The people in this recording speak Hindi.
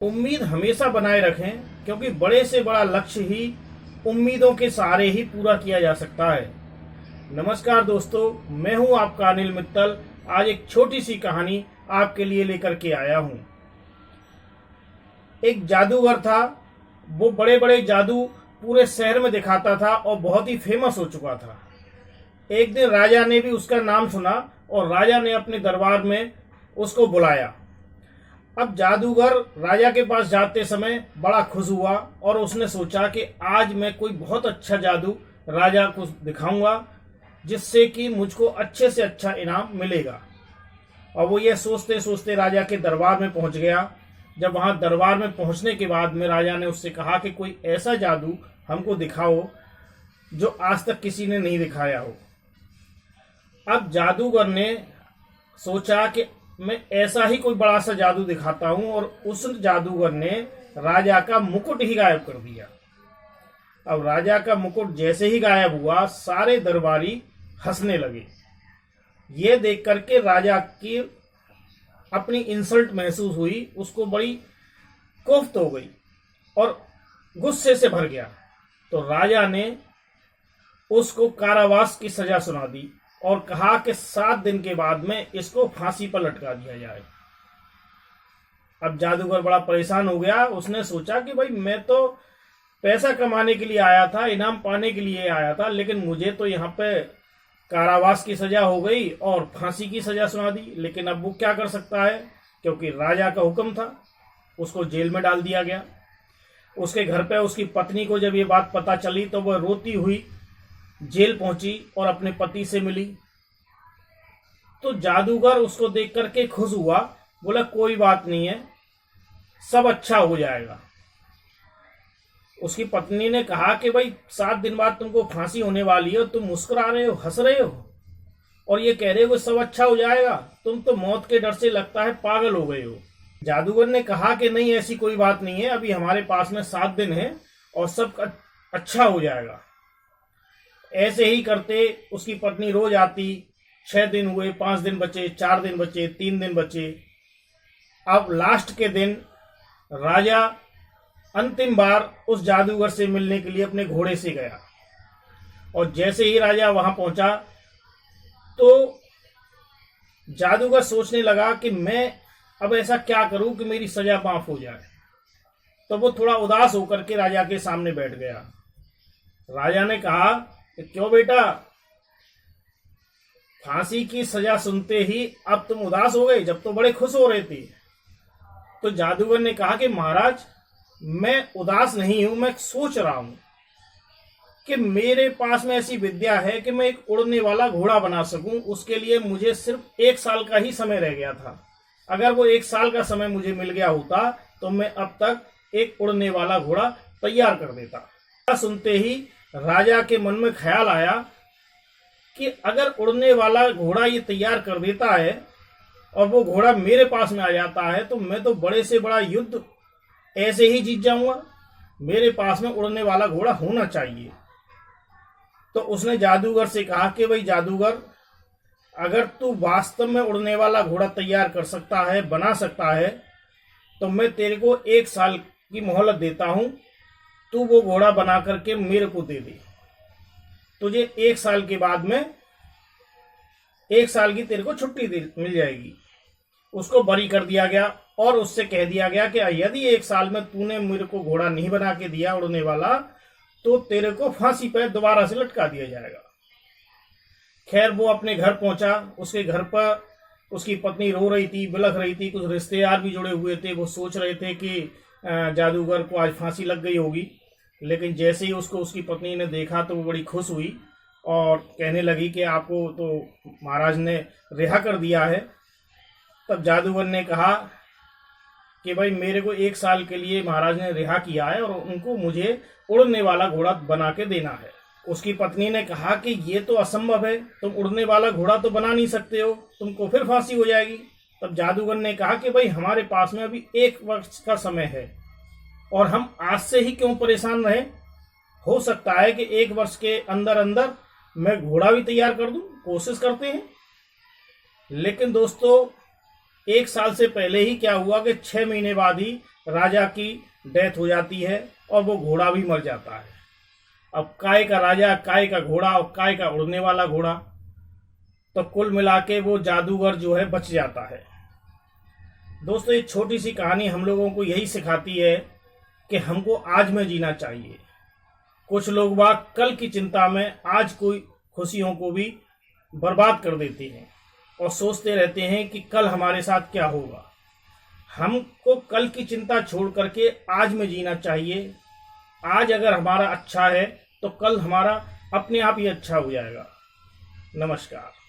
उम्मीद हमेशा बनाए रखें, क्योंकि बड़े से बड़ा लक्ष्य ही उम्मीदों के सहारे ही पूरा किया जा सकता है। नमस्कार दोस्तों, मैं हूं आपका अनिल मित्तल। आज एक छोटी सी कहानी आपके लिए लेकर के आया हूं। एक जादूगर था। वो बड़े बड़े जादू पूरे शहर में दिखाता था और बहुत ही फेमस हो चुका था। एक दिन राजा ने भी उसका नाम सुना और राजा ने अपने दरबार में उसको बुलाया। अब जादूगर राजा के पास जाते समय बड़ा खुश हुआ और उसने सोचा कि आज मैं कोई बहुत अच्छा जादू राजा को दिखाऊंगा, जिससे कि मुझको अच्छे से अच्छा इनाम मिलेगा। और वो ये सोचते सोचते राजा के दरबार में पहुंच गया। जब वहां दरबार में पहुंचने के बाद में राजा ने उससे कहा कि कोई ऐसा जादू हमको दिखाओ जो आज तक किसी ने नहीं दिखाया हो। अब जादूगर ने सोचा कि मैं ऐसा ही कोई बड़ा सा जादू दिखाता हूं, और उस जादूगर ने राजा का मुकुट ही गायब कर दिया। अब राजा का मुकुट जैसे ही गायब हुआ, सारे दरबारी हंसने लगे। ये देख करके राजा की अपनी इंसल्ट महसूस हुई, उसको बड़ी कोफ्त हो गई और गुस्से से भर गया। तो राजा ने उसको कारावास की सजा सुना दी और कहा कि 7 दिन के बाद में इसको फांसी पर लटका दिया जाए। अब जादूगर बड़ा परेशान हो गया। उसने सोचा कि भाई मैं तो पैसा कमाने के लिए आया था, इनाम पाने के लिए आया था, लेकिन मुझे तो यहाँ पे कारावास की सजा हो गई और फांसी की सजा सुना दी। लेकिन अब वो क्या कर सकता है, क्योंकि राजा का हुक्म था। उसको जेल में डाल दिया गया। उसके घर पे उसकी पत्नी को जब ये बात पता चली तो वह रोती हुई जेल पहुंची और अपने पति से मिली। तो जादूगर उसको देख करके खुश हुआ, बोला कोई बात नहीं है, सब अच्छा हो जाएगा। उसकी पत्नी ने कहा कि भाई 7 दिन बाद तुमको फांसी होने वाली है, तुम मुस्कुरा रहे हो, हंस रहे हो और ये कह रहे हो सब अच्छा हो जाएगा। तुम तो मौत के डर से लगता है पागल हो गए हो। जादूगर ने कहा कि नहीं, ऐसी कोई बात नहीं है, अभी हमारे पास में 7 दिन है और सब अच्छा हो जाएगा। ऐसे ही करते उसकी पत्नी रोज आती। 6 दिन हुए, 5 दिन बचे, 4 दिन बचे, 3 दिन बचे। अब लास्ट के दिन राजा अंतिम बार उस जादूगर से मिलने के लिए अपने घोड़े से गया। और जैसे ही राजा वहां पहुंचा तो जादूगर सोचने लगा कि मैं अब ऐसा क्या करूं कि मेरी सजा माफ हो जाए। तो वो थोड़ा उदास होकर के राजा के सामने बैठ गया। राजा ने कहा, क्यों बेटा, फांसी की सजा सुनते ही अब तुम उदास हो गए, जब तो बड़े खुश हो रहे थे। तो जादूगर ने कहा कि महाराज, मैं उदास नहीं हूं, मैं सोच रहा हूं कि मेरे पास में ऐसी विद्या है कि मैं एक उड़ने वाला घोड़ा बना सकूं। उसके लिए मुझे सिर्फ 1 साल का ही समय रह गया था। अगर वो 1 साल का समय मुझे मिल गया होता तो मैं अब तक एक उड़ने वाला घोड़ा तैयार कर देता। सुनते ही राजा के मन में ख्याल आया कि अगर उड़ने वाला घोड़ा ये तैयार कर देता है और वो घोड़ा मेरे पास में आ जाता है तो मैं तो बड़े से बड़ा युद्ध ऐसे ही जीत जाऊंगा। मेरे पास में उड़ने वाला घोड़ा होना चाहिए। तो उसने जादूगर से कहा कि भाई जादूगर, अगर तू वास्तव में उड़ने वाला घोड़ा तैयार कर सकता है, बना सकता है, तो मैं तेरे को 1 साल की मोहलत देता हूं। तू वो घोड़ा बना करके मेरे को दे दे। तुझे 1 साल के बाद में 1 साल की तेरे को छुट्टी मिल जाएगी। उसको बरी कर दिया गया और उससे कह दिया गया कि यदि 1 साल में तूने मेरे को घोड़ा नहीं बना के दिया उड़ने वाला, तो तेरे को फांसी पर दोबारा से लटका दिया जाएगा। खैर वो अपने घर पहुंचा। उसके घर पर उसकी पत्नी रो रही थी, बिलख रही थी। कुछ रिश्तेदार भी जुड़े हुए थे। वो सोच रहे थे कि जादूगर को आज फांसी लग गई होगी। लेकिन जैसे ही उसको उसकी पत्नी ने देखा तो वो बड़ी खुश हुई और कहने लगी कि आपको तो महाराज ने रिहा कर दिया है। तब जादूगर ने कहा कि भाई मेरे को 1 साल के लिए महाराज ने रिहा किया है और उनको मुझे उड़ने वाला घोड़ा बना के देना है। उसकी पत्नी ने कहा कि ये तो असंभव है, तुम उड़ने वाला घोड़ा तो बना नहीं सकते हो, तुमको फिर फांसी हो जाएगी। तब जादूगर ने कहा कि भाई हमारे पास में अभी 1 वर्ष का समय है और हम आज से ही क्यों परेशान रहे। हो सकता है कि 1 वर्ष के अंदर अंदर मैं घोड़ा भी तैयार कर दूं, कोशिश करते हैं। लेकिन दोस्तों 1 साल से पहले ही क्या हुआ कि 6 महीने बाद ही राजा की डेथ हो जाती है और वो घोड़ा भी मर जाता है। अब काय का राजा, काय का घोड़ा और काय का उड़ने वाला घोड़ा, तो कुल मिला के वो जादूगर जो है बच जाता है। दोस्तों, ये छोटी सी कहानी हम लोगों को यही सिखाती है कि हमको आज में जीना चाहिए। कुछ लोग बाग कल की चिंता में आज कोई खुशियों को भी बर्बाद कर देते हैं और सोचते रहते हैं कि कल हमारे साथ क्या होगा। हमको कल की चिंता छोड़ करके आज में जीना चाहिए। आज अगर हमारा अच्छा है तो कल हमारा अपने आप ही अच्छा हो जाएगा। नमस्कार।